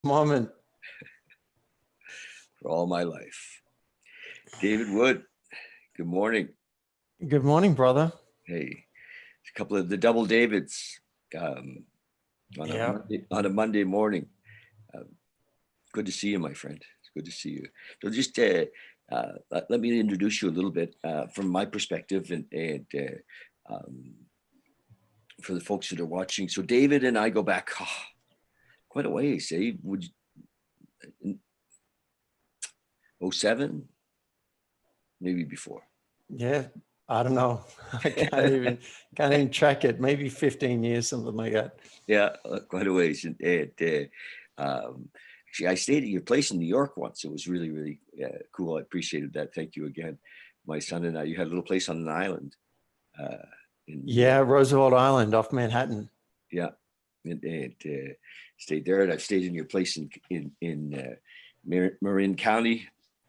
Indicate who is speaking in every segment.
Speaker 1: moment.
Speaker 2: For all my life. David Wood, good morning.
Speaker 1: Good morning, brother.
Speaker 2: Hey, a couple of the double Davids um,
Speaker 1: Yeah.
Speaker 2: On a Monday morning. Uh, Good to see you, my friend. It's good to see you. So just let me introduce you a little bit from my perspective and for the folks that are watching. So David and I go back quite a ways. Would you, 07, maybe before.
Speaker 1: Yeah. I don't know. I can't even track it. Maybe 15 years, something like that.
Speaker 2: Yeah, quite a ways. Actually, I stayed at your place in New York once. It was really, really cool. I appreciated that. Thank you again. My son and I, you had a little place on an island uh, in New
Speaker 1: Yeah,
Speaker 2: York.
Speaker 1: Roosevelt Island off Manhattan.
Speaker 2: Yeah, and stayed there. And I've stayed in your place in Marin County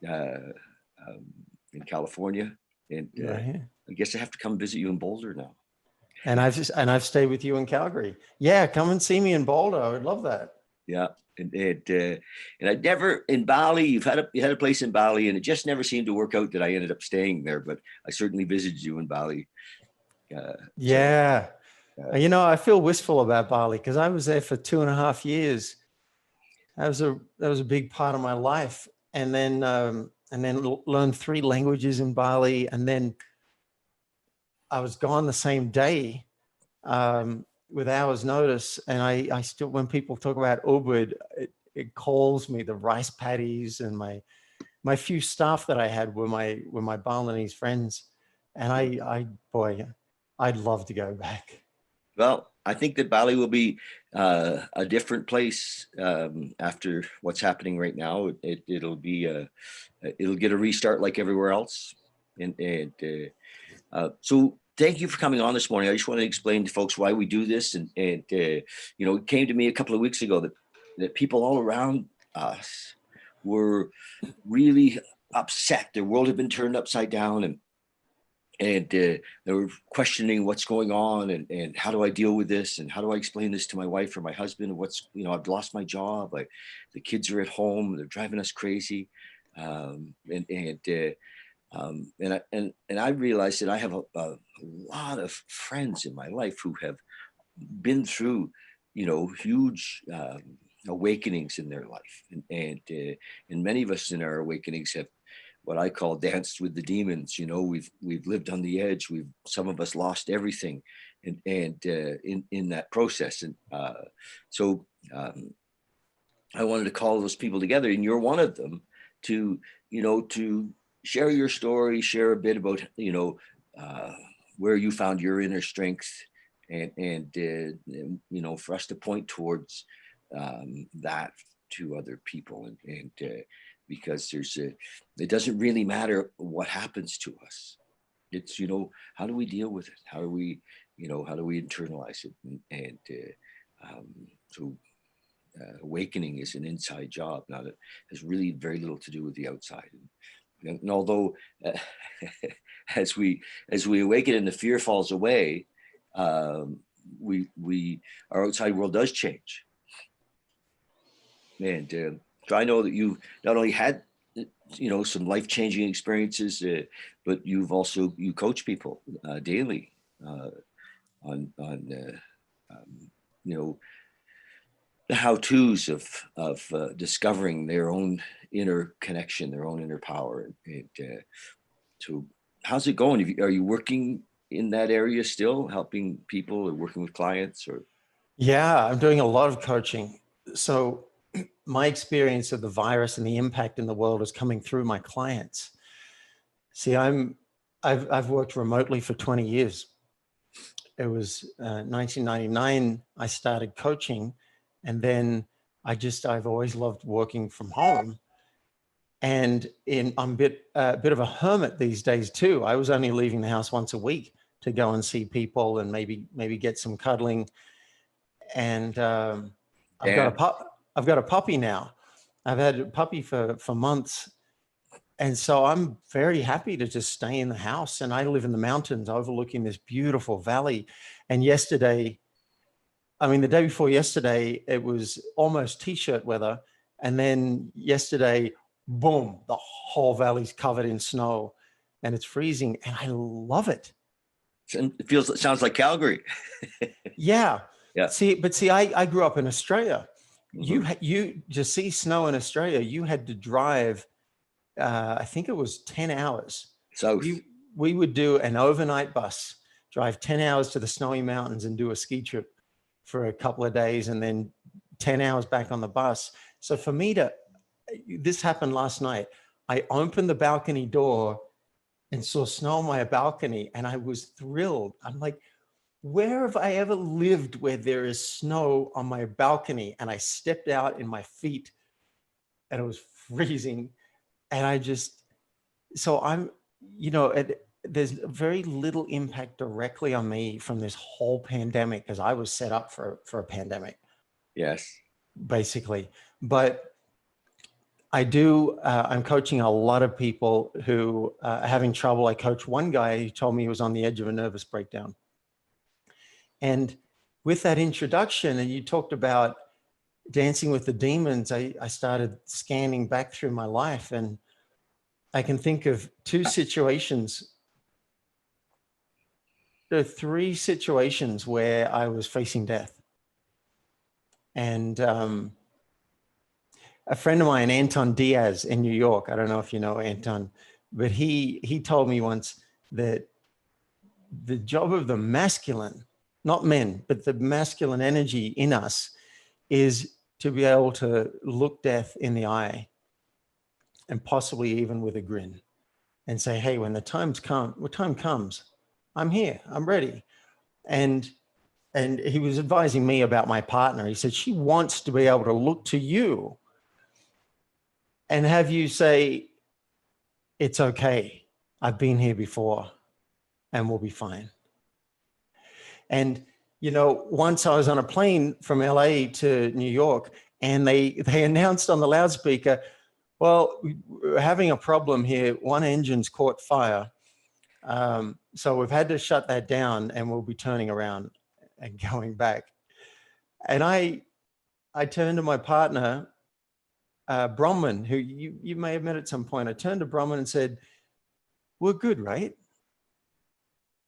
Speaker 2: uh, um, in California. And
Speaker 1: Right here.
Speaker 2: I guess I have to come visit you in Boulder now.
Speaker 1: And I've stayed with you in Calgary. Yeah, come and see me in Boulder. I would love that.
Speaker 2: Yeah, and I never in Bali. You had a place in Bali, and it just never seemed to work out that I ended up staying there. But I certainly visited you in Bali. Uh, so
Speaker 1: Yeah.
Speaker 2: uh,
Speaker 1: I feel wistful about Bali because I was there for 2.5 years. That was a big part of my life, and then learned 3 languages in Bali, and then I was gone the same day with hours notice. And I still, when people talk about Ubud, it calls me the rice paddies, and my few staff that I had were my Balinese friends. And boy, I'd love to go back.
Speaker 2: well, I think that Bali will be a different place after what's happening right now. It'll get a restart like everywhere else. So thank you for coming on this morning. I just want to explain to folks why we do this, it came to me a couple of weeks ago that people all around us were really upset. Their world had been turned upside down, and they were questioning what's going on and how do I deal with this and how do I explain this to my wife or my husband. I've lost my job. The kids are at home. They're driving us crazy. Um, and and and I realized that I have a lot of friends in my life who have been through, huge awakenings in their life, and many of us in our awakenings have what I call danced with the demons. We've lived on the edge. Some of us lost everything, and in that process, and so I wanted to call those people together, and you're one of them to share your story, share a bit about uh, where you found your inner strength, and for us to point towards that to other people, and because it doesn't really matter what happens to us. It's how do we deal with it? How do we internalize it? So awakening is an inside job. Now that has really very little to do with the outside. And although as we awaken and the fear falls away, um, we our outside world does change. And so I know that you not only had some life changing experiences, but you coach people daily on you know the how tos of discovering their own inner connection, their own inner power. So, how's it going? Are you working in that area still, helping people or working with clients? Or
Speaker 1: Yeah, I'm doing a lot of coaching. So my experience of the virus and the impact in the world is coming through my clients. See, I've worked remotely for 20 years. It was 1999 I started coaching, and then I've always loved working from home. And I'm a bit of a hermit these days too. I was only leaving the house once a week to go and see people and maybe get some cuddling. And I've got a
Speaker 2: Dan,
Speaker 1: pup. I've got a puppy now. I've had a puppy for months, and so I'm very happy to just stay in the house. And I live in the mountains overlooking this beautiful valley. And yesterday, I mean, the day before yesterday, it was almost t-shirt weather. And then yesterday, boom, the whole valley's covered in snow and it's freezing. And I love it.
Speaker 2: It sounds like Calgary.
Speaker 1: Yeah.
Speaker 2: Yeah.
Speaker 1: See, I grew up in Australia.
Speaker 2: Mhm.
Speaker 1: You to see snow in Australia, you had to drive, I think it was 10 hours.
Speaker 2: South.
Speaker 1: We would do an overnight bus, drive 10 hours to the snowy mountains and do a ski trip for a couple of days and then 10 hours back on the bus. So for me this happened last night. I opened the balcony door and saw snow on my balcony and I was thrilled. I'm like, where have I ever lived where there is snow on my balcony? And I stepped out in my feet and it was freezing. And so I'm, there's very little impact directly on me from this whole pandemic because I was set up for a pandemic.
Speaker 2: Yes.
Speaker 1: Basically. But I'm coaching a lot of people who are having trouble. I coached one guy who told me he was on the edge of a nervous breakdown. And with that introduction, and you talked about dancing with the demons, I started scanning back through my life and I can think of two situations. There are three situations where I was facing death. And a friend of mine, Anton Diaz in New York, I don't know if you know Anton, but he told me once that the job of the masculine, not men, but the masculine energy in us is to be able to look death in the eye and possibly even with a grin and say, hey, when the time comes, I'm here, I'm ready. And he was advising me about my partner. He said, she wants to be able to look to you and have you say, it's okay. I've been here before and we'll be fine. And, once I was on a plane from LA to New York and they announced on the loudspeaker, well, we're having a problem here. One engine's caught fire. So we've had to shut that down and we'll be turning around and going back. And I turned to my partner, Bronwyn, who you may have met at some point. I turned to Bronwyn and said, we're good, right?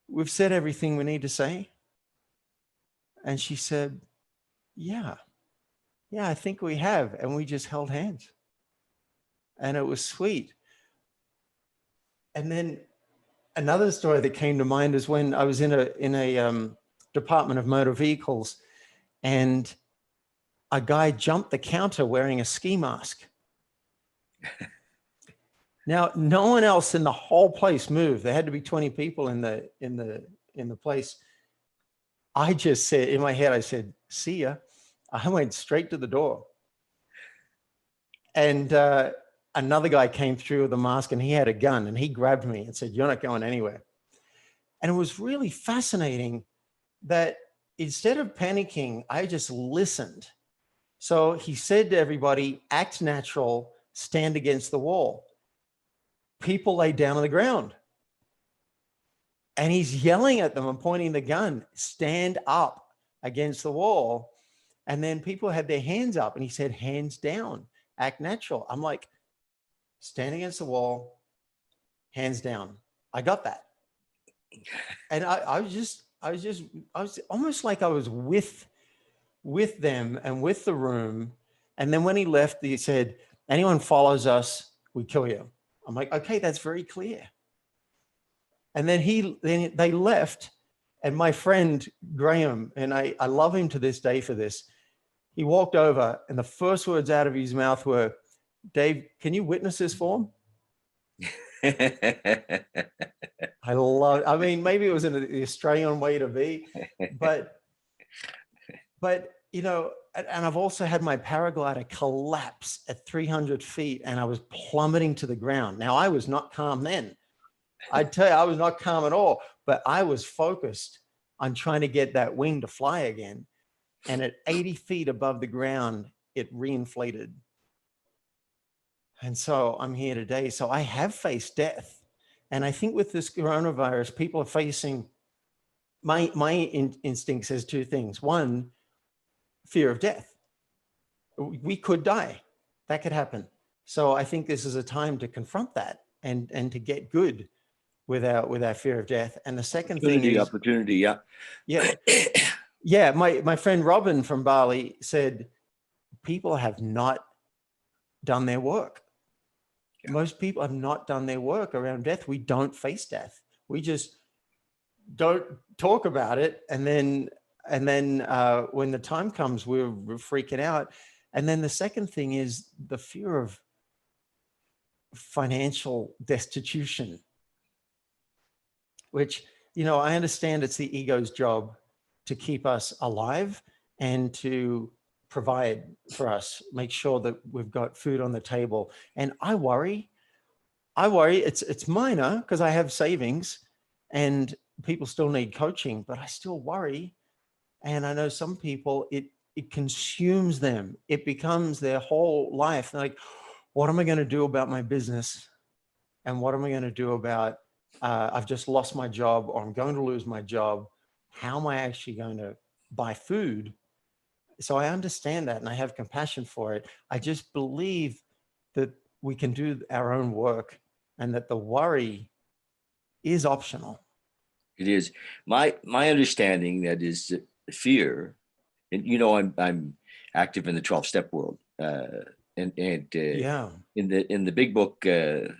Speaker 1: We've said everything we need to say. And she said, yeah, I think we have. And we just held hands. And it was sweet. And then another story that came to mind is when I was in a Department of Motor Vehicles and a guy jumped the counter wearing a ski mask. Now, no one else in the whole place moved. There had to be 20 people in the place. I just said, in my head, I said, see ya. I went straight to the door. And another guy came through with a mask and he had a gun and he grabbed me and said, you're not going anywhere. And it was really fascinating that instead of panicking, I just listened. So he said to everybody, act natural, stand against the wall. People lay down on the ground. And he's yelling at them and pointing the gun, stand up against the wall. And then people had their hands up and he said, hands down, act natural. I'm like, stand against the wall, hands down. I got that. And I was almost like I was with them and with the room. And then when he left, he said, anyone follows us, we kill you. I'm like, okay, that's very clear. And then they left, and my friend Graham, and I love him to this day for this, he walked over and the first words out of his mouth were, Dave, can you witness this for him? I mean, maybe it was the Australian way to be, but and I've also had my paraglider collapse at 300 feet and I was plummeting to the ground. Now I was not calm then. I'd tell you, I was not calm at all, but I was focused on trying to get that wing to fly again. And at 80 feet above the ground, it reinflated. And so I'm here today. So I have faced death. And I think with this coronavirus, people are facing, my instinct says two things. One, fear of death. We could die. That could happen. So I think this is a time to confront that and to get good with our fear of death. And the second thing is
Speaker 2: opportunity. Yeah.
Speaker 1: yeah, yeah. My friend Robin from Bali said people have not done their work.
Speaker 2: Yeah.
Speaker 1: Most people have not done their work around death. We don't face death. We just don't talk about it. And then when the time comes, we're freaking out. And then the second thing is the fear of financial destitution, which, I understand it's the ego's job to keep us alive and to provide for us, make sure that we've got food on the table. And I worry it's minor because I have savings and people still need coaching, but I still worry. And I know some people, it consumes them. It becomes their whole life. They're like, what am I going to do about my business? And what am I going to do about, I've just lost my job, or I'm going to lose my job. How am I actually going to buy food? So I understand that and I have compassion for it. I just believe that we can do our own work and that the worry is optional.
Speaker 2: It is my understanding that is fear, and I'm active in the 12-step world, and
Speaker 1: Yeah.
Speaker 2: in the big book, there's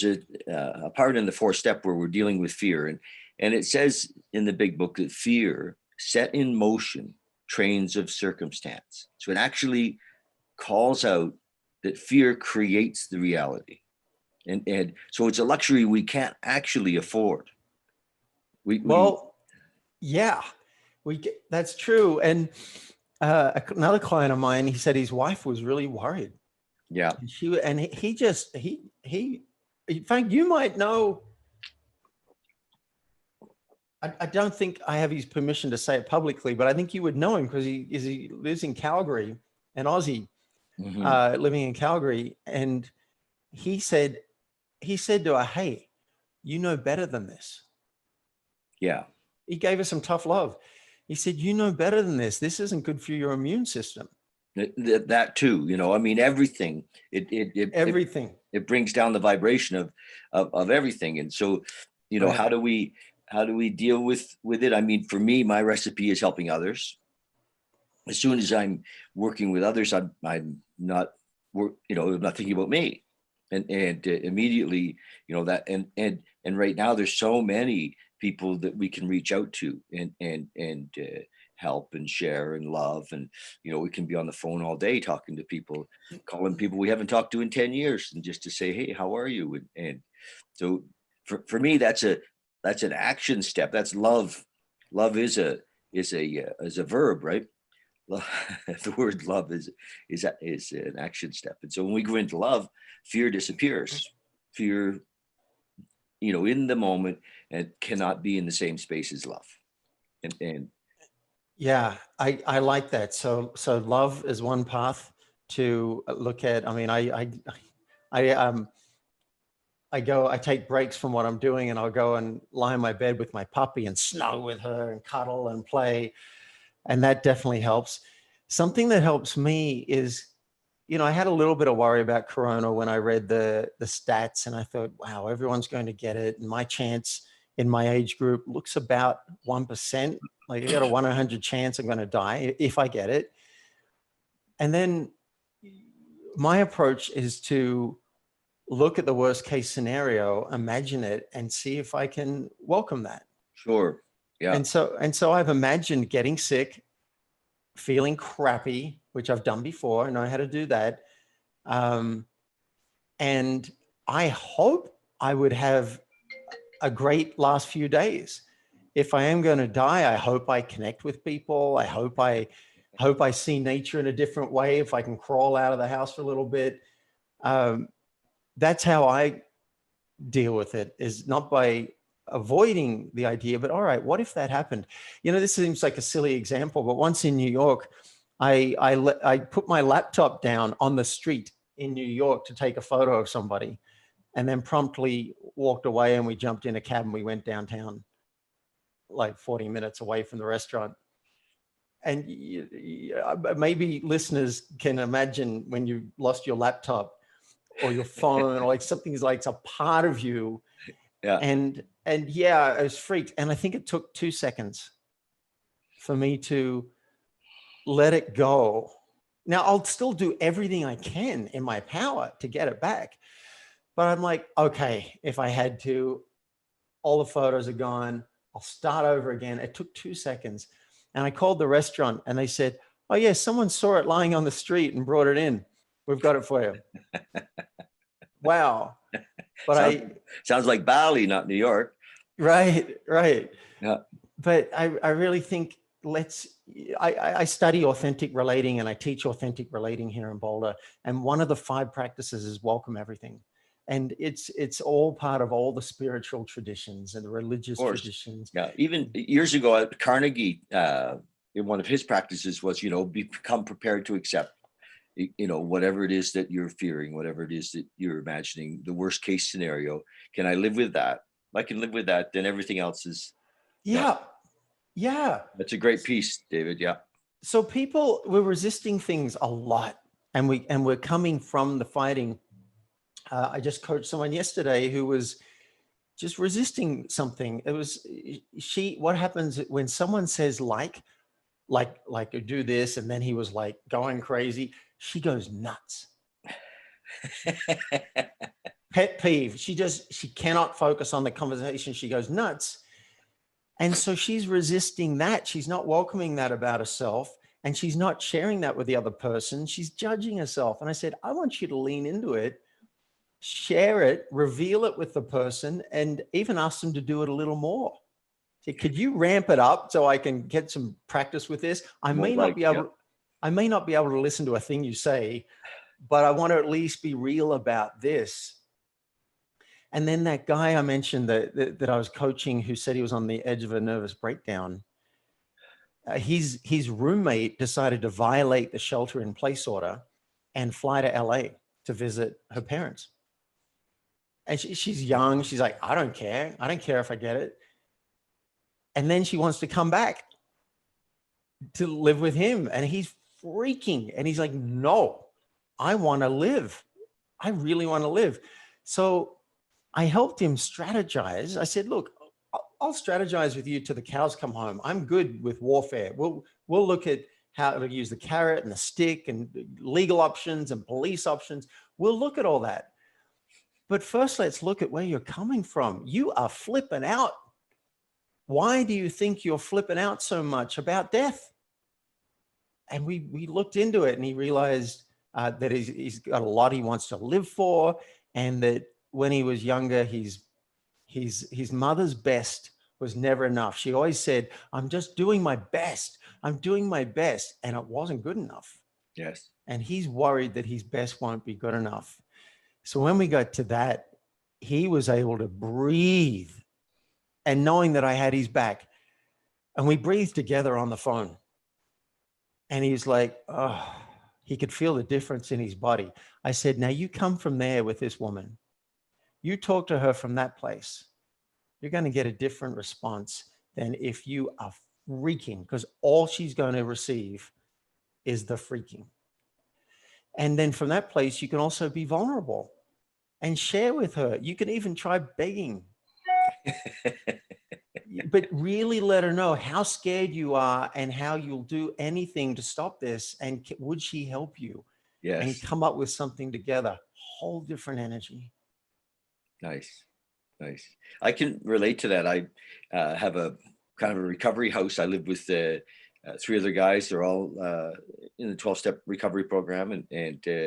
Speaker 2: a part in the 4th step where we're dealing with fear, and it says in the big book that fear set in motion trains of circumstance. So it actually calls out that fear creates the reality. And so it's a luxury we can't actually afford.
Speaker 1: Well, yeah, that's true. And another client of mine, he said his wife was really worried.
Speaker 2: Yeah.
Speaker 1: And he, in fact, you might know, I don't think I have his permission to say it publicly, but I think you would know him because he lives in Calgary, an Aussie, living in Calgary. And he said to her, hey, you know better than this.
Speaker 2: Yeah.
Speaker 1: He gave her some tough love. He said, you know better than this. This isn't good for your immune system.
Speaker 2: That too, I mean, everything,
Speaker 1: Everything.
Speaker 2: It brings down the vibration of everything. And so,
Speaker 1: Right.
Speaker 2: how do we deal with it? I mean, for me, my recipe is helping others. As soon as I'm working with others, I'm not I'm not thinking about me. And immediately, that, and right now there's so many people that we can reach out to and help and share and love. And, we can be on the phone all day talking to people, calling people we haven't talked to in 10 years, and just to say, hey, how are you? And so for me, that's an action step. That's love. Love is a verb, right? The word love is an action step. And so when we go into love, fear disappears. Fear, in the moment, and cannot be in the same space as love. And
Speaker 1: yeah, I like that. So love is one path to look at. I mean, I take breaks from what I'm doing and I'll go and lie in my bed with my puppy and snuggle with her and cuddle and play. And that definitely helps. Something that helps me is, I had a little bit of worry about Corona when I read the stats, and I thought, wow, everyone's going to get it. And my chance in my age group looks about 1%. Like I got a 1 in 100 chance I'm going to die if I get it. And then my approach is to look at the worst case scenario, imagine it, and see if I can welcome that.
Speaker 2: sure. Yeah.
Speaker 1: And so I've imagined getting sick, feeling crappy, which I've done before. I know how to do that. And I hope I would have a great last few days. If I am going to die, I hope I connect with people. I hope I see nature in a different way. If I can crawl out of the house for a little bit. That's how I deal with it, is not by avoiding the idea, but all right, what if that happened? This seems like a silly example, but once in New York, I put my laptop down on the street in New York to take a photo of somebody, and then promptly walked away, and we jumped in a cab and we went downtown, like 40 minutes away from the restaurant. And maybe listeners can imagine when you lost your laptop or your phone, or like something's like it's a part of you.
Speaker 2: Yeah.
Speaker 1: And yeah, I was freaked. And I think it took 2 seconds for me to let it go. Now I'll still do everything I can in my power to get it back. But I'm like, okay, if I had to, all the photos are gone. I'll start over again. It took 2 seconds. And I called the restaurant and they said, oh yeah, someone saw it lying on the street and brought it in. We've got it for you. Wow. But
Speaker 2: sounds like Bali, not New York.
Speaker 1: Right.
Speaker 2: Yeah.
Speaker 1: But I really think I study authentic relating and I teach authentic relating here in Boulder. And one of the 5 practices is welcome everything. And it's all part of all the spiritual traditions and the religious traditions.
Speaker 2: Yeah. Even years ago at Carnegie, in one of his practices was, become prepared to accept, whatever it is that you're fearing, whatever it is that you're imagining, the worst case scenario. Can I live with that? If I can live with that, then everything else is.
Speaker 1: Yeah.
Speaker 2: That's a great piece, David. Yeah.
Speaker 1: So people were resisting things a lot, and we're coming from the fighting. I just coached someone yesterday who was just resisting something. It was what happens when someone says like do this, and then he was like going crazy. She goes nuts. Pet peeve. She cannot focus on the conversation. She goes nuts. And so she's resisting that. She's not welcoming that about herself. And she's not sharing that with the other person. She's judging herself. And I said, I want you to lean into it, share it, reveal it with the person, and even ask them to do it a little more. Say, could you ramp it up so I can get some practice with this? I may not be able to listen to a thing you say, but I want to at least be real about this. And then that guy I mentioned that I was coaching, who said he was on the edge of a nervous breakdown, his roommate decided to violate the shelter-in-place order and fly to LA to visit her parents. And she's young. She's like, I don't care. I don't care if I get it. And then she wants to come back to live with him. And he's freaking. And he's like, no, I want to live. I really want to live. So I helped him strategize. I said, look, I'll strategize with you till the cows come home. I'm good with warfare. We'll look at how to use the carrot and the stick and legal options and police options. We'll look at all that. But first, let's look at where you're coming from. You are flipping out. Why do you think you're flipping out so much about death? And we looked into it, and he realized that he's got a lot he wants to live for, and that when he was younger, his mother's best was never enough. She always said, I'm just doing my best. I'm doing my best. And it wasn't good enough.
Speaker 2: Yes.
Speaker 1: And he's worried that his best won't be good enough. So when we got to that, he was able to breathe, and knowing that I had his back, and we breathed together on the phone. And he's like, oh, he could feel the difference in his body. I said, now you come from there with this woman. You talk to her from that place. You're going to get a different response than if you are freaking, because all she's going to receive is the freaking. And then from that place, you can also be vulnerable and share with her. You can even try begging. But really let her know how scared you are and how you'll do anything to stop this. And would she help you?
Speaker 2: Yes.
Speaker 1: And come up with something together. Whole different energy.
Speaker 2: Nice. I can relate to that. I have a kind of a recovery house. I live with 3 other guys. They're all in the 12-step recovery program. And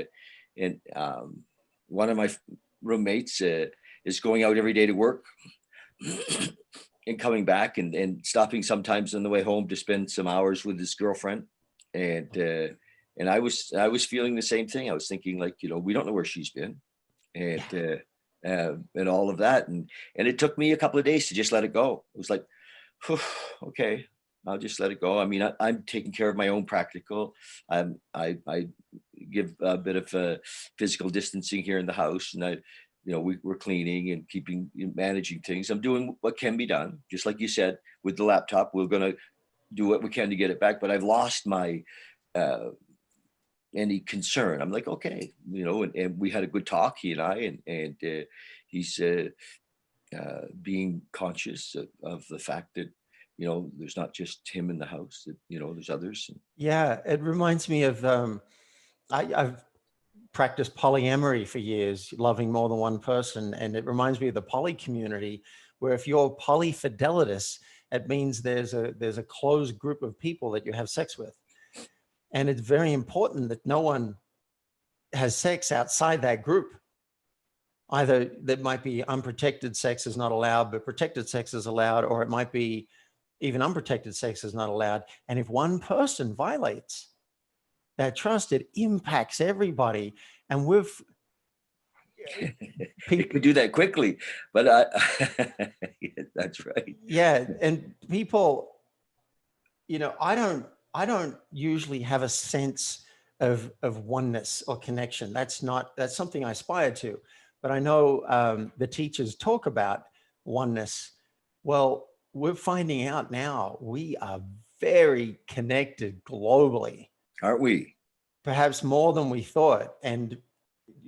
Speaker 2: one of my roommates is going out every day to work and coming back and stopping sometimes on the way home to spend some hours with his girlfriend. And I was feeling the same thing. I was thinking, like, we don't know where she's been. And all of that. And it took me a couple of days to just let it go. It was like, okay, I'll just let it go. I mean, I'm taking care of my own practical. I give a bit of physical distancing here in the house, and we're cleaning and managing things. I'm doing what can be done. Just like you said, with the laptop, we're going to do what we can to get it back, but I've lost my any concern. I'm like, okay, and we had a good talk, he and I, and he's being conscious of the fact that, there's not just him in the house, that, there's others.
Speaker 1: Yeah, it reminds me of, I've practiced polyamory for years, loving more than one person. And it reminds me of the poly community, where if you're polyfidelitous, it means there's a closed group of people that you have sex with. And it's very important that no one has sex outside that group. Either that might be unprotected sex is not allowed, but protected sex is allowed, or it might be even unprotected sex is not allowed. And if one person violates that trust, it impacts everybody. And
Speaker 2: It could do that quickly, but that's right.
Speaker 1: Yeah, and people, I don't usually have a sense of oneness or connection. That's something I aspire to, but I know the teachers talk about oneness. Well, we're finding out now we are very connected globally,
Speaker 2: Aren't we?
Speaker 1: perhaps more than we thought, and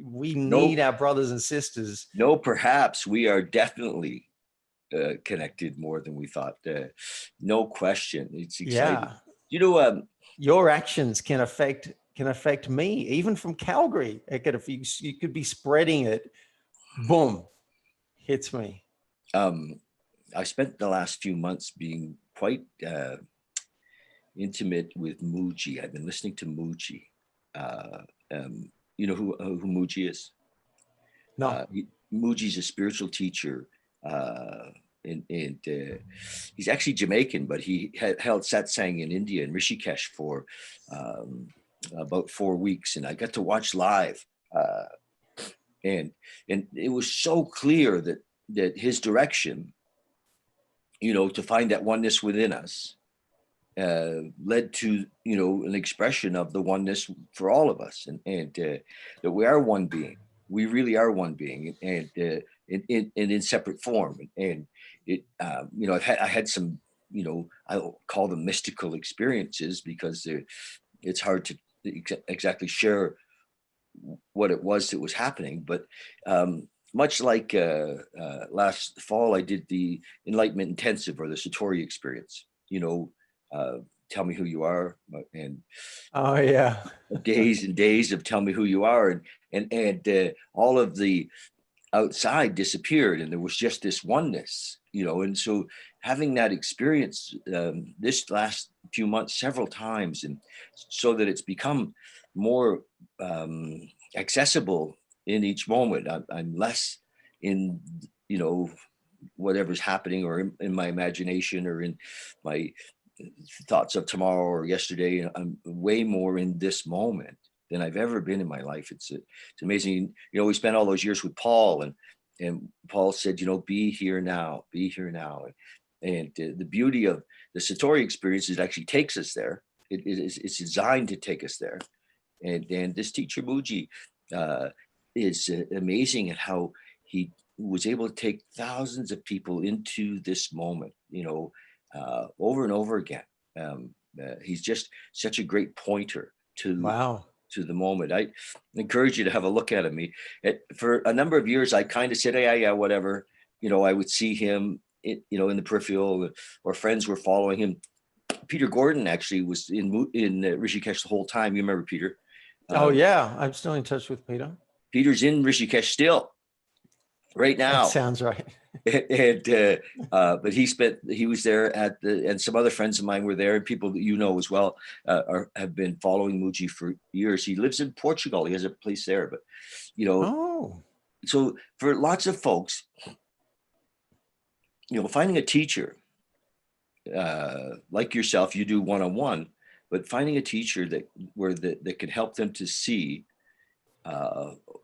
Speaker 1: we need our brothers and sisters.
Speaker 2: No, perhaps we are definitely connected more than we thought. No question. It's exciting.
Speaker 1: Yeah. Your actions can affect me, even from Calgary. You could be spreading it, boom, hits me.
Speaker 2: I spent the last few months being quite intimate with Muji. I've been listening to Muji. You know who Muji is?
Speaker 1: No.
Speaker 2: Muji's a spiritual teacher, and he's actually Jamaican, but he held satsang in India, in Rishikesh, for about 4 weeks, and I got to watch live, and it was so clear that his direction, to find that oneness within us, led to an expression of the oneness for all of us, and that we are one being. We really are one being, and in separate form. And it, I had some, I'll call them mystical experiences, because it's hard to exactly share what it was that was happening. But much like last fall, I did the Enlightenment Intensive, or the Satori experience. Tell me who you are, and
Speaker 1: Oh yeah.
Speaker 2: days and days of tell me who you are, and all of the outside disappeared, and there was just this oneness, and so having that experience this last few months several times, and so that it's become more accessible in each moment. I'm less in whatever's happening, or in my imagination, or in my thoughts of tomorrow or yesterday. I'm way more in this moment than I've ever been in my life. It's amazing. We spent all those years with Paul, and Paul said, be here now, be here now. And the beauty of the Satori experience is it actually takes us there. It's designed to take us there. And this teacher Muji is amazing at how he was able to take thousands of people into this moment, over and over again. He's just such a great pointer to the moment. I encourage you to have a look at him. For a number of years, I kind of said, yeah, whatever. I would see him, in the peripheral, or friends were following him. Peter Gordon actually was in Rishikesh the whole time. You remember Peter?
Speaker 1: Oh yeah, I'm still in touch with Peter.
Speaker 2: Peter's in Rishikesh still, right now.
Speaker 1: That sounds right.
Speaker 2: And but he was there and some other friends of mine were there, and people that as well have been following Muji for years. He lives in Portugal. He has a place there, but so for lots of folks, finding a teacher like yourself, you do one-on-one, but finding a teacher that can help them to see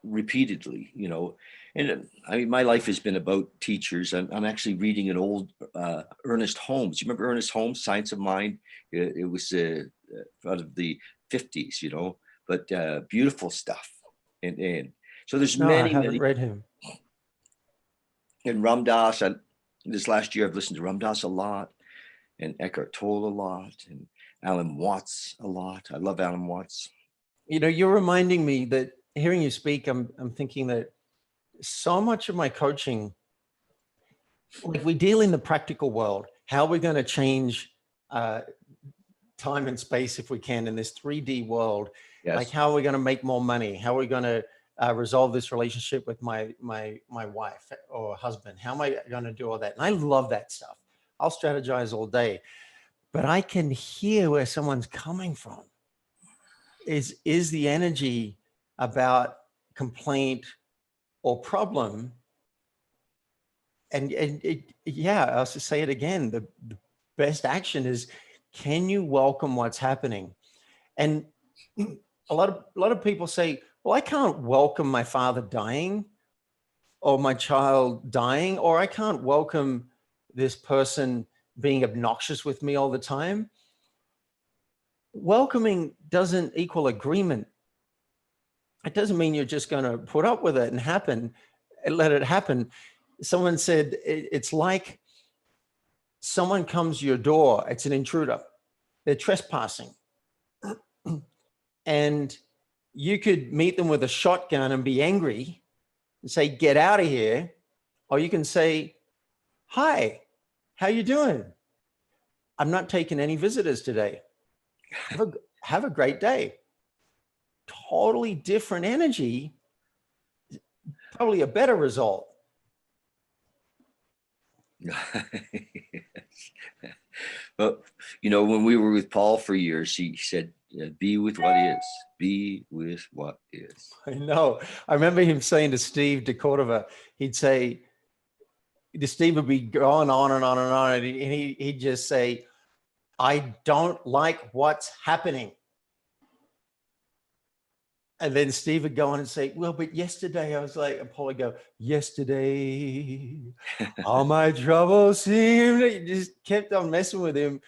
Speaker 2: repeatedly, and I mean, my life has been about teachers. I'm actually reading an old Ernest Holmes. You remember Ernest Holmes, Science of Mind? It was out of the 50s, but beautiful stuff. And so there's
Speaker 1: I haven't read him.
Speaker 2: And Ram Dass, this last year I've listened to Ram Dass a lot. and Eckhart Tolle a lot, and Alan Watts a lot. I love Alan Watts.
Speaker 1: You know, you're reminding me that hearing you speak, I'm thinking that so much of my coaching, like we deal in the practical world, how we're going to change time and space if we can in this 3D world. Like
Speaker 2: Yes.
Speaker 1: how are we going to make more money? How are we going to resolve this relationship with my wife or husband? How am I going to do all that? And I love that stuff. I'll strategize all day, but I can hear where someone's coming from. Is the energy about complaint or problem? And yeah, I'll just say it again. The best action is, can you welcome what's happening? And a lot of people say, well, I can't welcome my father dying or my child dying, or I can't welcome this person being obnoxious with me all the time. Welcoming doesn't equal agreement. It doesn't mean you're just going to put up with it and let it happen. Someone said it's like someone comes to your door. It's an intruder. They're trespassing. And you could meet them with a shotgun and be angry and say, get out of here. Or you can say, hi, how you doing? I'm not taking any visitors today. Have a great day. Totally different energy, probably a better result.
Speaker 2: Well, you know, when we were with Paul for years, he said, be with what is, be with what is.
Speaker 1: I know. I remember him saying to Steve de Cordova, he'd say, Steve would be going on and on and on. And he'd just say, I don't like what's happening. And then Steve would go on and say, well, but yesterday I was like, and Paul would go, yesterday, all my troubles seemed, he just kept on messing with him.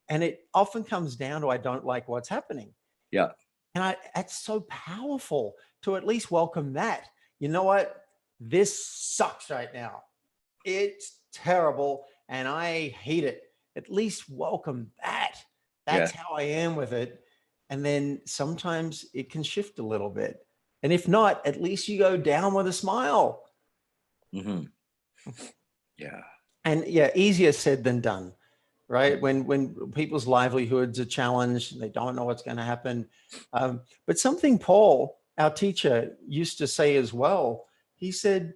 Speaker 1: And it often comes down to, I don't like what's happening.
Speaker 2: Yeah.
Speaker 1: And that's so powerful to at least welcome that. You know what? This sucks right now. It's terrible. And I hate it. At least welcome that. That's how I am with it. And then sometimes it can shift a little bit. And if not, at least you go down with a smile.
Speaker 2: Mm-hmm. Yeah.
Speaker 1: And yeah, easier said than done, right? When people's livelihoods are challenged, they don't know what's going to happen. But something Paul, our teacher, used to say as well, he said,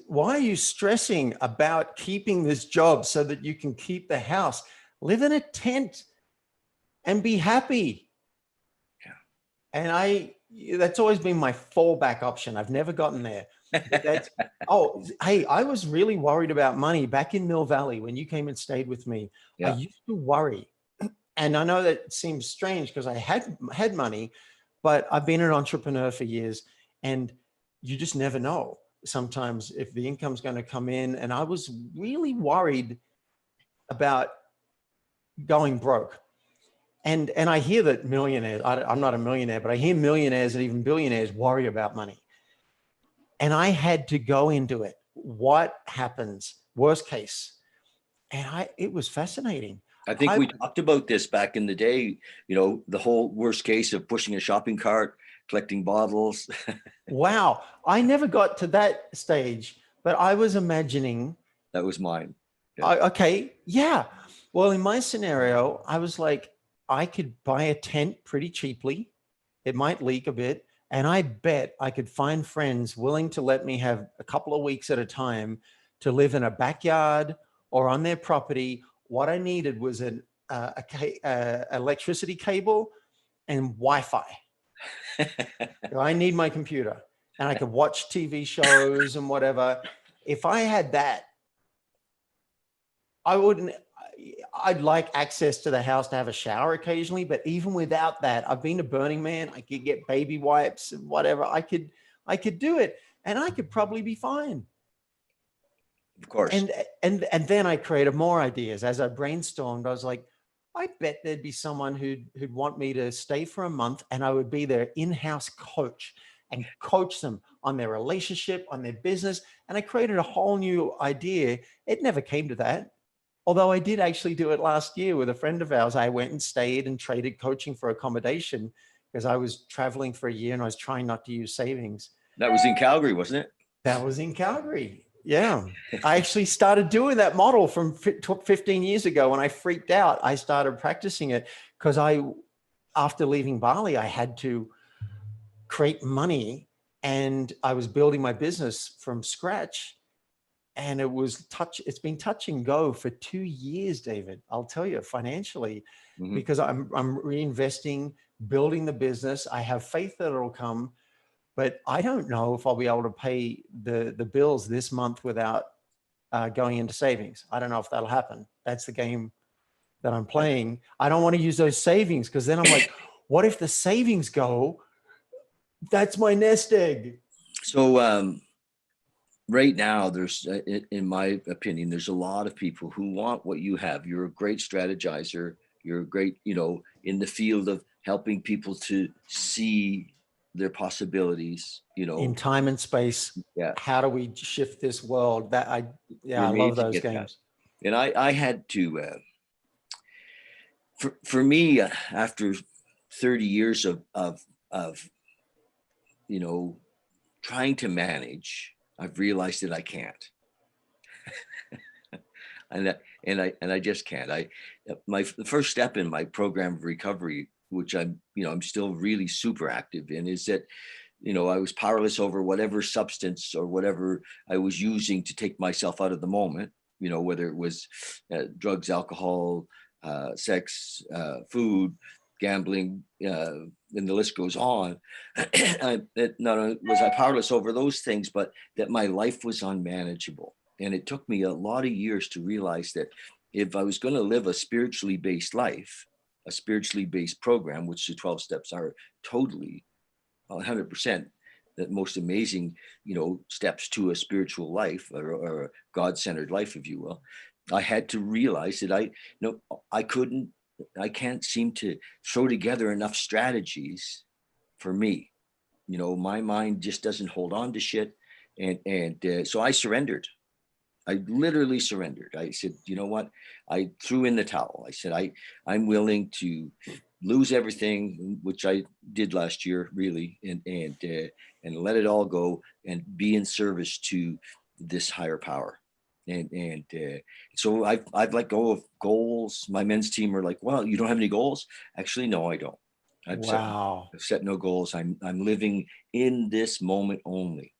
Speaker 1: why are you stressing about keeping this job so that you can keep the house? Live in a tent and be happy. Yeah. And that's always been my fallback option. I've never gotten there. That's, oh, hey, I was really worried about money back in Mill Valley when you came and stayed with me. Yeah. I used to worry. And I know that seems strange because I had money, but I've been an entrepreneur for years and you just never know sometimes if the income's going to come in. And I was really worried about going broke. And I hear that millionaires, I'm not a millionaire, but I hear millionaires and even billionaires worry about money. And I had to go into it. What happens? Worst case. And it was fascinating.
Speaker 2: I think we talked about this back in the day, you know, the whole worst case of pushing a shopping cart, collecting bottles.
Speaker 1: Wow. I never got to that stage, but I was imagining.
Speaker 2: That was mine.
Speaker 1: Yeah. Okay. Yeah. Well, in my scenario, I was like, I could buy a tent pretty cheaply. It might leak a bit. And I bet I could find friends willing to let me have a couple of weeks at a time to live in a backyard or on their property. What I needed was an electricity cable and Wi-Fi. I need my computer and I could watch TV shows and whatever. If I had that, I'd like access to the house to have a shower occasionally, but even without that, I've been to Burning Man. I could get baby wipes and whatever. I could do it and I could probably be fine.
Speaker 2: Of course.
Speaker 1: And then I created more ideas. As I brainstormed, I was like, I bet there'd be someone who'd want me to stay for a month and I would be their in-house coach and coach them on their relationship, on their business. And I created a whole new idea. It never came to that. Although I did actually do it last year with a friend of ours. I went and stayed and traded coaching for accommodation because I was traveling for a year and I was trying not to use savings.
Speaker 2: That was in Calgary, wasn't it?
Speaker 1: That was in Calgary. Yeah. I actually started doing that model from 15 years ago. When I freaked out, I started practicing it because after leaving Bali, I had to create money and I was building my business from scratch. And it's been touch and go for 2 years, David. I'll tell you, financially, because I'm reinvesting, building the business. I have faith that it'll come, but I don't know if I'll be able to pay the bills this month without going into savings. I don't know if that'll happen. That's the game that I'm playing. I don't want to use those savings because then I'm like, what if the savings go? That's my nest egg.
Speaker 2: So right now, there's, in my opinion, there's a lot of people who want what you have. You're a great strategizer. You're a great, in the field of helping people to see their possibilities,
Speaker 1: in time and space.
Speaker 2: Yeah.
Speaker 1: How do we shift this world? I love those games.
Speaker 2: That. And I had to, for me, after 30 years of trying to manage, I've realized that I can't. and I just can't. The first step in my program of recovery, which I'm still really super active in, is that, I was powerless over whatever substance or whatever I was using to take myself out of the moment, whether it was drugs, alcohol, sex, food, gambling, and the list goes on. That not only was I powerless over those things, but that my life was unmanageable. And it took me a lot of years to realize that if I was going to live a spiritually based life, a spiritually based program, which the 12 steps are totally 100%, the most amazing, steps to a spiritual life or a God-centered life, if you will, I had to realize that I can't seem to throw together enough strategies for me. My mind just doesn't hold on to shit. And so I surrendered. I literally surrendered. I said, you know what? I threw in the towel. I said, I'm willing to lose everything, which I did last year, really, and let it all go and be in service to this higher power. And so I've let go of goals. My men's team are like, well, you don't have any goals? Actually, no, I don't. I've set no goals. I'm living in this moment only,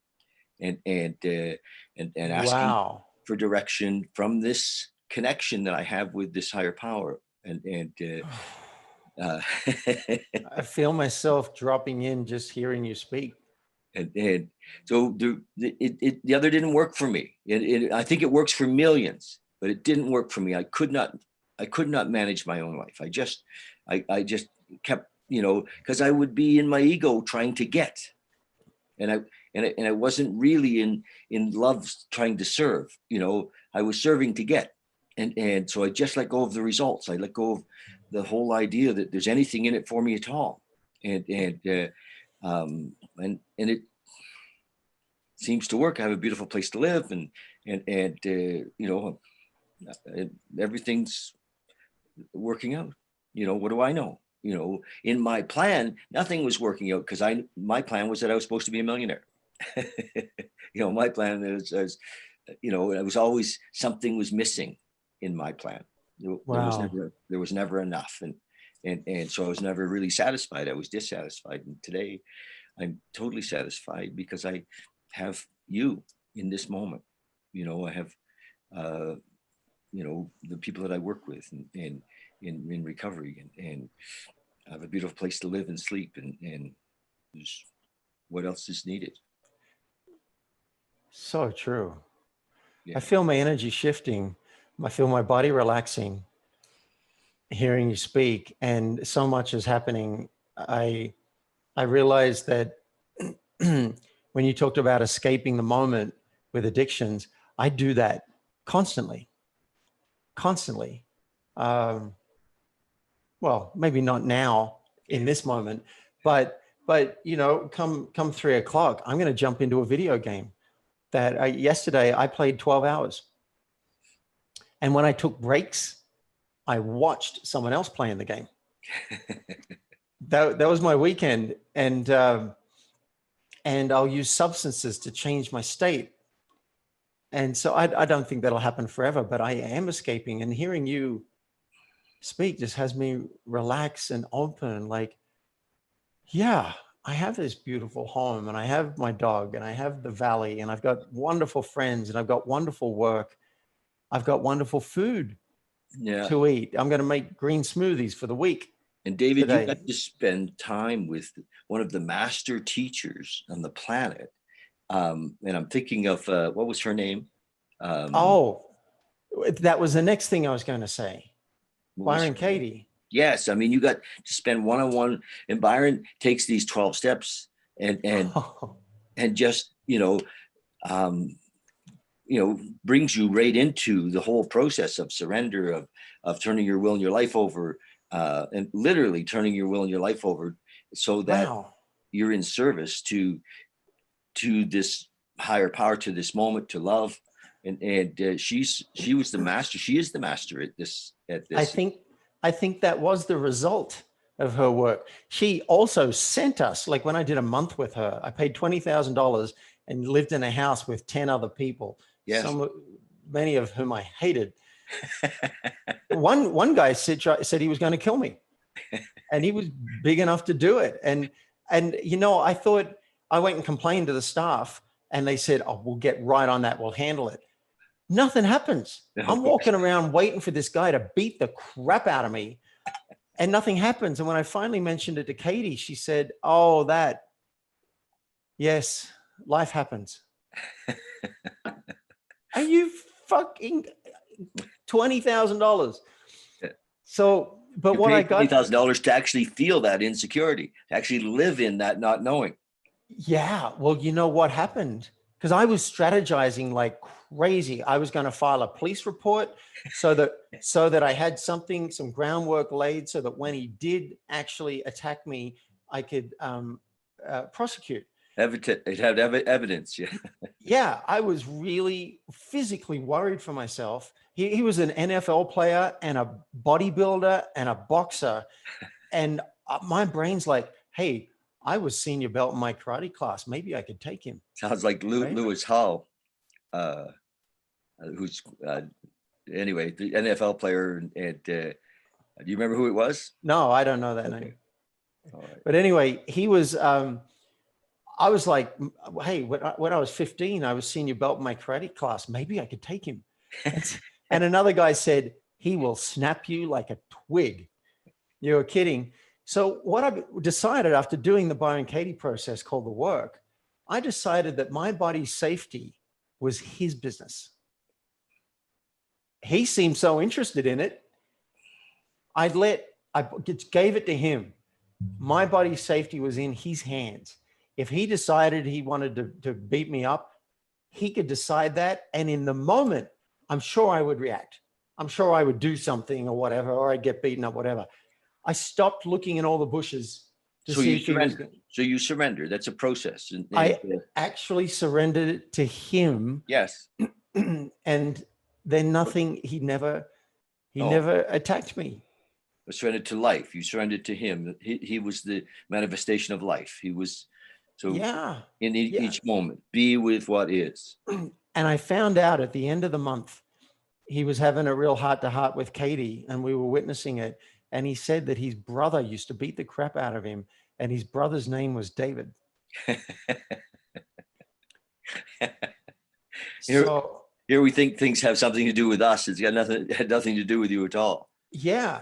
Speaker 2: and asking for direction from this connection that I have with this higher power.
Speaker 1: I feel myself dropping in just hearing you speak.
Speaker 2: And so the other didn't work for me. I think it works for millions, but it didn't work for me. I could not manage my own life. I just kept, because I would be in my ego trying to get, and I wasn't really in love trying to serve. I was serving to get, and so I just let go of the results. I let go of the whole idea that there's anything in it for me at all, and it seems to work. I have a beautiful place to live, and everything's working out. What do I know? In my plan, nothing was working out because my plan was that I was supposed to be a millionaire. My plan is, it was always something was missing in my plan. There was never enough, and so I was never really satisfied. I was dissatisfied, and today I'm totally satisfied because I have you in this moment. I have the people that I work with and in recovery, and I have a beautiful place to live and sleep, and what else is needed?
Speaker 1: So true.
Speaker 2: Yeah.
Speaker 1: I feel my energy shifting. I feel my body relaxing, hearing you speak, and so much is happening. I realized that when you talked about escaping the moment with addictions, I do that constantly. Well, maybe not now in this moment, but But you know, come 3 o'clock, I'm going to jump into a video game that yesterday I played 12 hours. And when I took breaks, I watched someone else playing the game. That was my weekend. And I'll use substances to change my state. And so I don't think that'll happen forever, but I am escaping, and hearing you speak just has me relax and open. Like, yeah, I have this beautiful home, and I have my dog, and I have the valley, and I've got wonderful friends, and I've got wonderful work. I've got wonderful food
Speaker 2: Yeah.
Speaker 1: to eat. I'm going to make green smoothies for the week.
Speaker 2: And David, you
Speaker 1: Today.
Speaker 2: got to spend time with one of the master teachers on the planet. And I'm thinking of, what was her name?
Speaker 1: Oh, that was the next thing I was going to say. Byron Katie.
Speaker 2: Yes. I mean, you got to spend one-on-one, and Byron takes these 12 steps and just, brings you right into the whole process of surrender, of turning your will and your life over, and literally turning your will and your life over so that you're in service to this higher power, to this moment, to love. And she was the master. She is the master at this.
Speaker 1: I think that was the result of her work. She also sent us, like when I did a month with her, I paid $20,000 and lived in a house with 10 other people.
Speaker 2: Yes.
Speaker 1: Many of whom I hated. One guy said he was going to kill me, and he was big enough to do it. And I thought, I went and complained to the staff, and they said, "Oh, we'll get right on that. We'll handle it." Nothing happens. I'm walking around waiting for this guy to beat the crap out of me, and nothing happens. And when I finally mentioned it to Katie, she said, "Oh, yes, life happens." Are you fucking $20,000? So, but what I got
Speaker 2: $20,000 to actually feel that insecurity, to actually live in that not knowing.
Speaker 1: Yeah. Well, you know what happened? Because I was strategizing like crazy. I was going to file a police report so that I had some groundwork laid so that when he did actually attack me, I could prosecute.
Speaker 2: It had evidence. Yeah.
Speaker 1: Yeah. I was really physically worried for myself. He was an NFL player and a bodybuilder and a boxer. And my brain's like, hey, I was senior belt in my karate class. Maybe I could take him.
Speaker 2: Sounds like Lewis Hall, who's anyway, the NFL player. And do you remember who it was?
Speaker 1: No, I don't know that name.
Speaker 2: All right.
Speaker 1: But anyway, he was. I was like, hey, when I was 15, I was senior belt in my karate class. Maybe I could take him. And another guy said, he will snap you like a twig. You're kidding. So what I decided after doing the Byron Katie process called the work, I decided that my body's safety was his business. He seemed so interested in it. I gave it to him. My body's safety was in his hands. If he decided he wanted to beat me up, he could decide that. And in the moment, I'm sure I would react. I'm sure I would do something or whatever, or I'd get beaten up, whatever. I stopped looking in all the bushes to see if he was going.
Speaker 2: So you surrender. That's a process.
Speaker 1: I actually surrendered it to him.
Speaker 2: Yes.
Speaker 1: And then nothing, he never attacked me.
Speaker 2: Surrendered to life. You surrendered to him. He was the manifestation of life. He was, so in each moment, be with what is.
Speaker 1: And I found out at the end of the month, he was having a real heart-to-heart with Katie, and we were witnessing it. And he said that his brother used to beat the crap out of him, and his brother's name was David.
Speaker 2: Here we think things have something to do with us. It had nothing to do with you at all.
Speaker 1: Yeah.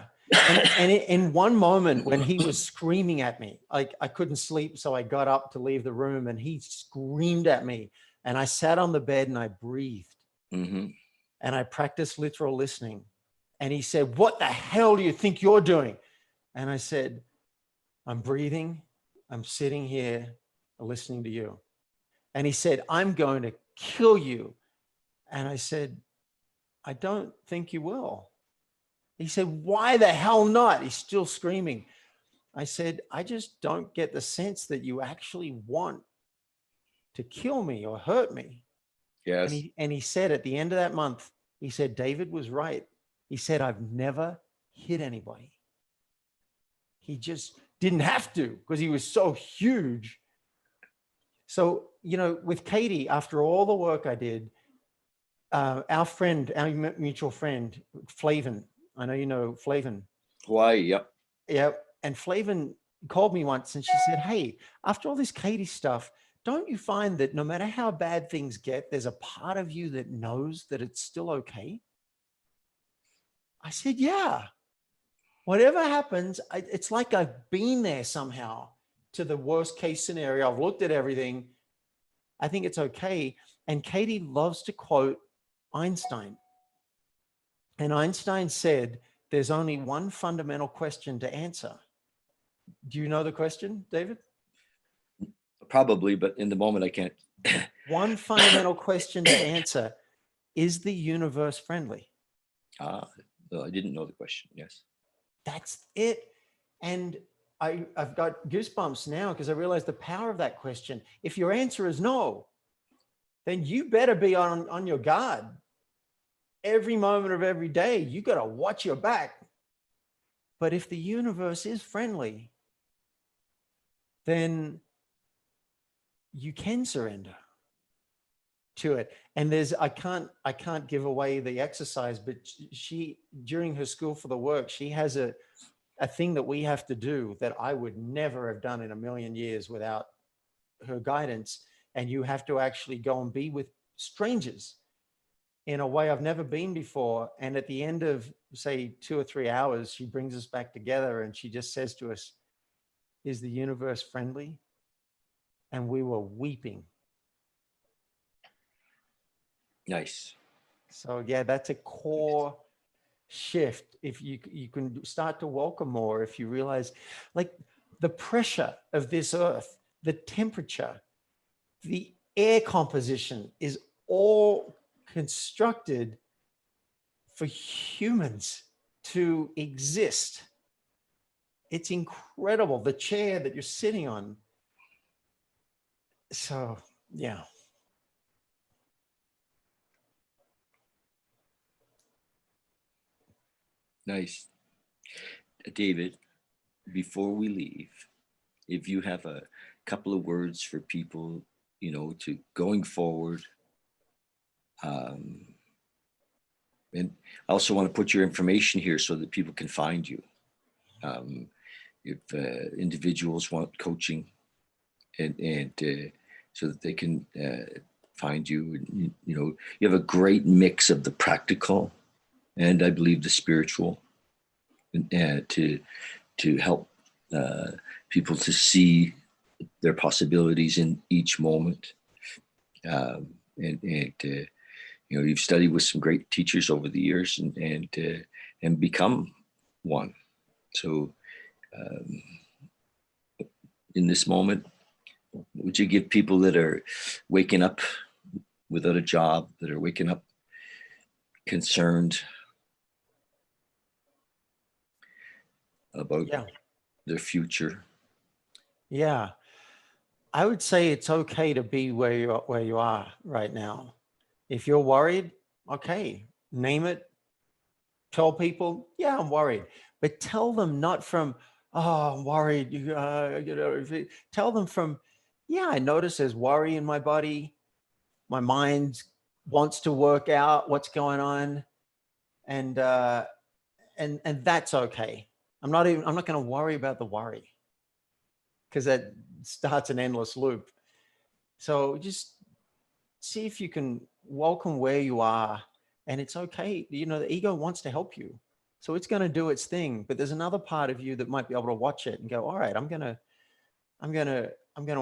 Speaker 1: And in one moment when he was screaming at me, like I couldn't sleep. So I got up to leave the room, and he screamed at me, and I sat on the bed and I breathed.
Speaker 2: Mm-hmm.
Speaker 1: And I practiced literal listening. And he said, "What the hell do you think you're doing?" And I said, "I'm breathing. I'm sitting here listening to you." And he said, "I'm going to kill you." And I said, "I don't think you will." He said, "Why the hell not?" He's still screaming. I said, I just don't get the sense that you actually want to kill me or hurt me.
Speaker 2: Yes.
Speaker 1: And he said at the end of that month, he said, David was right. He said, I've never hit anybody. He just didn't have to because he was so huge. So, you know, with Katie, after all the work I did, our friend, our mutual friend, Flavin, I know you know Flavin.
Speaker 2: Hawaii. Yep.
Speaker 1: Yeah. And Flavin called me once and she said, hey, after all this Katie stuff, don't you find that no matter how bad things get, there's a part of you that knows that it's still okay? I said, yeah. Whatever happens, it's like I've been there somehow to the worst case scenario. I've looked at everything. I think it's okay. And Katie loves to quote Einstein. And Einstein said, there's only one fundamental question to answer. Do you know the question, David?
Speaker 2: Probably, but in the moment I can't.
Speaker 1: One fundamental question to answer: is the universe friendly?
Speaker 2: I didn't know the question. Yes.
Speaker 1: That's it. And I've got goosebumps now because I realize the power of that question. If your answer is no, then you better be on your guard. Every moment of every day, you got to watch your back. But if the universe is friendly, then you can surrender to it. And there's, I can't give away the exercise, but she, during her school for the work, she has a thing that we have to do that I would never have done in a million years without her guidance. And you have to actually go and be with strangers in a way I've never been before. And at the end of, say, 2 or 3 hours, she brings us back together and she just says to us, is the universe friendly? And we were weeping.
Speaker 2: Nice.
Speaker 1: So yeah, that's a core shift. If you can start to welcome more, if you realize like the pressure of this earth, the temperature, the air composition is all constructed for humans to exist. It's incredible. The chair that you're sitting on. So yeah.
Speaker 2: Nice. David, before we leave, if you have a couple of words for people, you know, to going forward, and I also want to put your information here so that people can find you. If individuals want coaching and so that they can find you, and, you know, you have a great mix of the practical and I believe the spiritual, and to help people to see their possibilities in each moment. And you know, you've studied with some great teachers over the years and become one. So in this moment, would you give people that are waking up without a job, that are waking up concerned about their future?
Speaker 1: Yeah. I would say it's okay to be where you are right now. If you're worried, okay, name it. Tell people, yeah, I'm worried, but tell them not from, oh, I'm worried. You know, tell them from, yeah, I notice there's worry in my body. My mind wants to work out what's going on, and that's okay. I'm not going to worry about the worry because that starts an endless loop. So just see if you can welcome where you are, and it's okay. You know, the ego wants to help you. So it's going to do its thing, but there's another part of you that might be able to watch it and go, all right, I'm going to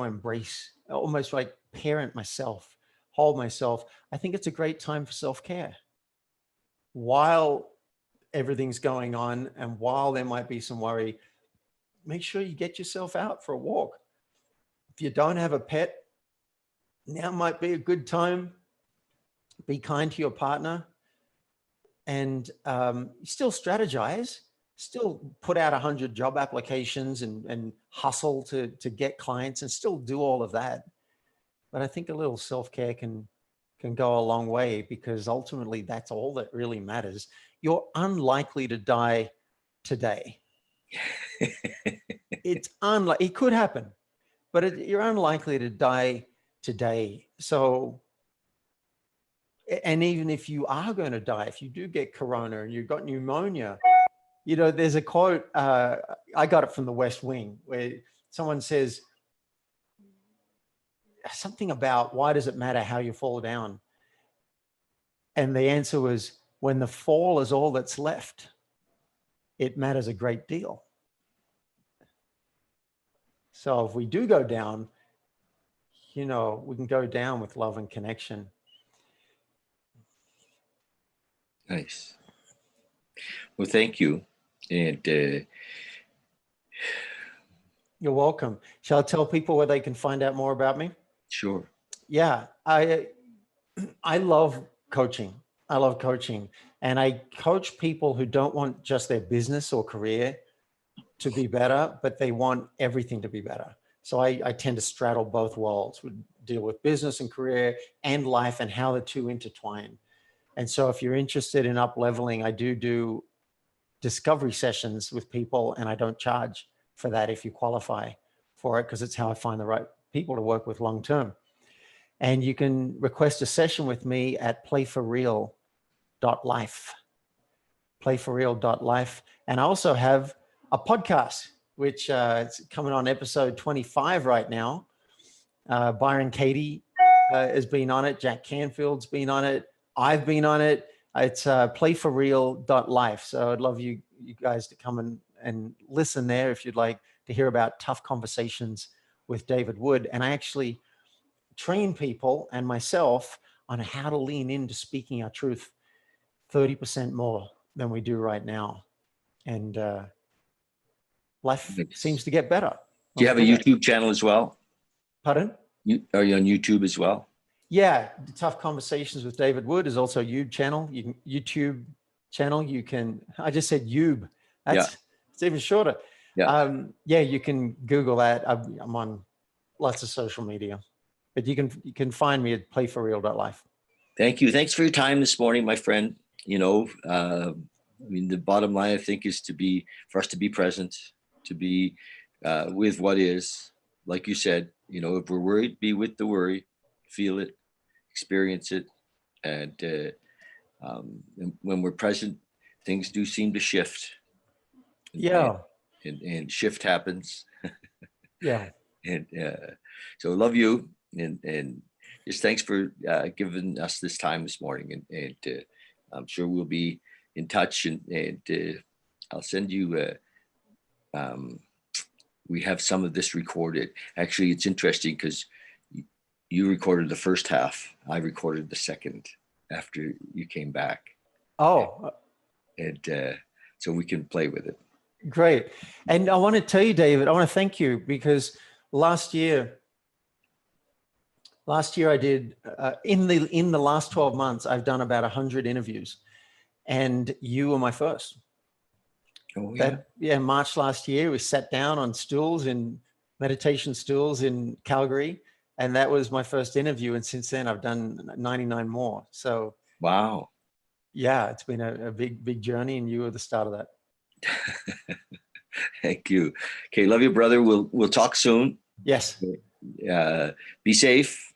Speaker 1: embrace, almost like parent myself, hold myself. I think it's a great time for self-care. While everything's going on and while there might be some worry, make sure you get yourself out for a walk. If you don't have a pet, now might be a good time. Be kind to your partner and still strategize. still put out 100 job applications and hustle to get clients and still do all of that. But I think a little self-care can go a long way, because ultimately that's all that really matters. You're unlikely to die today. It's unlikely. It could happen, but you're unlikely to die today. So, and even if you are going to die, if you do get corona and you've got pneumonia, you know, there's a quote, I got it from the West Wing, where someone says something about, why does it matter how you fall down? And the answer was, when the fall is all that's left, it matters a great deal. So if we do go down, you know, we can go down with love and connection.
Speaker 2: Nice. Well, thank you. And
Speaker 1: You're welcome. Shall I tell people where they can find out more about me?
Speaker 2: sure.
Speaker 1: Yeah, I love coaching. I love coaching. And I coach people who don't want just their business or career to be better, but they want everything to be better. So I tend to straddle both worlds, would deal with business and career and life and how the two intertwine. And so if you're interested in up leveling, I do discovery sessions with people, and I don't charge for that if you qualify for it, because it's how I find the right people to work with long term. And you can request a session with me at playforreal.life. Playforreal.life. And I also have a podcast, which it's coming on episode 25 right now. Byron Katie has been on it. Jack Canfield's been on it. I've been on it. It's playforreal.life. So I'd love you guys to come and listen there if you'd like to hear about tough conversations with David Wood. And I actually train people and myself on how to lean into speaking our truth 30% more than we do right now. And life seems to get better.
Speaker 2: Do you have a YouTube channel as well?
Speaker 1: Pardon?
Speaker 2: Are you on YouTube as well?
Speaker 1: Yeah, Tough Conversations with David Wood is also a YouTube channel. You can, I just said YouTube. It's even shorter.
Speaker 2: Yeah.
Speaker 1: Yeah, you can Google that. I'm on lots of social media, but you can find me at playforreal.life.
Speaker 2: Thank you. Thanks for your time this morning, my friend. You know, I mean, the bottom line, I think, is for us to be present, to be with what is. Like you said, you know, if we're worried, be with the worry, feel it, experience it. And when we're present, things do seem to shift.
Speaker 1: Yeah.
Speaker 2: And shift happens.
Speaker 1: Yeah.
Speaker 2: And so love you. And just thanks for giving us this time this morning. And I'm sure we'll be in touch. And I'll send you, we have some of this recorded. Actually, it's interesting because you recorded the first half. I recorded the second after you came back.
Speaker 1: Oh.
Speaker 2: And so we can play with it.
Speaker 1: Great. And I want to tell you, David, I want to thank you, because last year I did, in the last 12 months, I've done about 100 interviews, and you were my first.
Speaker 2: Oh, yeah.
Speaker 1: March last year, we sat down on meditation stools in Calgary, and that was my first interview. And since then I've done 99 more. So,
Speaker 2: wow.
Speaker 1: Yeah, it's been a big journey, and you were the start of that.
Speaker 2: Thank you. Okay. Love you, brother. We'll talk soon.
Speaker 1: Yes.
Speaker 2: Be safe.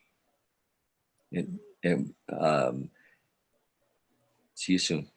Speaker 2: And see you soon.